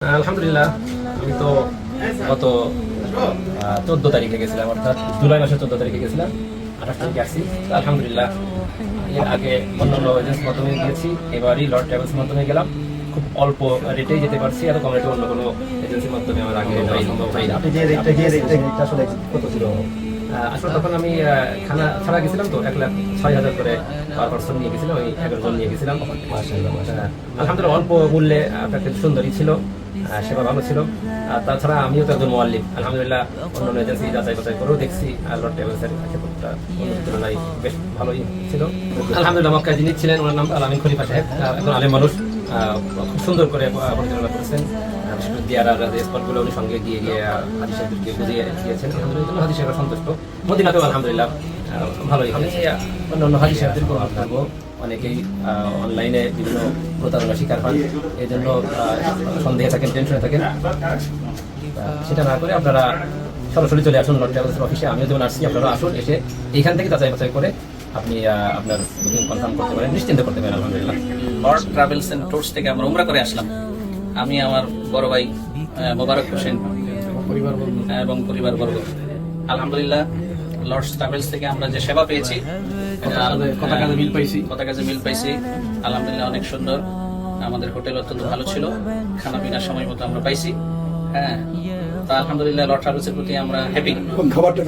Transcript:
আলহামদুলিল্লাহ, আমি তো গত 14 তারিখে গেছিলাম, অর্থাৎ জুলাই মাসের 14 তারিখে গেছিলাম, 28 তারিখে আসছি। তো আলহামদুলিল্লাহ, এর আগে অন্যান্য এজেন্সির মাধ্যমে গিয়েছি, এবারই লর্ড ট্রাভেলসের মাধ্যমে গেলাম। খুব অল্প রেটেই যেতে পারছি, এত কম রেটে অন্য কোনো এজেন্সির মাধ্যমে আমার আগে যাই সম্ভব হয়নি। আপনি যে রেটটা গিয়েছেন আসলে কত ছিল? আসলে তখন আমি খানা ছাড়া গেছিলাম, তো 1,06,000 করে পার পার্সন নিয়ে গেছিলাম, ওই 11 জন নিয়ে গেছিলাম। আলহামদুলিল্লাহ, অল্প মূল্যে আপনাকে সুন্দরী ছিল, সেবা ভালো ছিল। তাছাড়া আমিও তো একজন মুআল্লিম। আলহামদুলিল্লাহ, অন্যান্য এজেন্সি যাচাই বাছাই করেও দেখছি লর্ড ট্রাভেলসের ক্ষেত্রটা অন্যদের তুলনায় বেশ ভালোই ছিল। আলহামদুলিল্লাহ, মক্কায় যিনি ছিলেন ওনার নাম আল-আমিন খলিফা সাহেব, একজন আলেম মানুষ, খুব সুন্দর করে পরিচালনা করেছেন। বিশেষ করে দিয়ারার যে স্পটগুলো উনি সঙ্গে গিয়ে হাজি সাহেবকে বুঝিয়ে দিয়েছেন। আলহামদুলিল্লাহ, হাজি সাহেব সন্তুষ্ট। মদিনাতেও আলহামদুলিল্লাহ ভালোই হবে। অন্যান্য হাজি সাহেবদের কোনো থাকবো, অনেকেই অনলাইনে বিভিন্ন প্রতারণা শিকার হন, এই জন্য সন্দেহে থাকেন, টেনশনে থাকেন। সেটা না করে আপনারা সরাসরি চলে আসুন লর্ড ট্রাভেলসের অফিসে। আমিও যেমন আসছি, আপনারা আসুন, এসে এইখান থেকে যাচাই বাছাই করে আপনি আপনার বুকিং কনফার্ম করতে পারেন, নিশ্চিন্তে করতে পারেন। আলহামদুলিল্লাহ, লর্ড ট্রাভেলস এন্ড ট্যুরস থেকে আমরা উমরা করে আসলাম। আমি, আমার বড় ভাই মোবারক হোসেন এবং পরিবারবর্গ। আলহামদুলিল্লাহ, লর্ডস ট্রাভেলস থেকে আমরা যে সেবা পেয়েছি, কথা কাজে মিল পাইছি। আলহামদুলিল্লাহ, অনেক সুন্দর। আমাদের হোটেল অত্যন্ত ভালো ছিল, খানা পিনার সময় মতো আমরা পাইছি। হ্যাঁ, তা আলহামদুলিল্লাহ, লর্ড ট্রাভেলসের প্রতি আমরা হ্যাপি। খাবারটা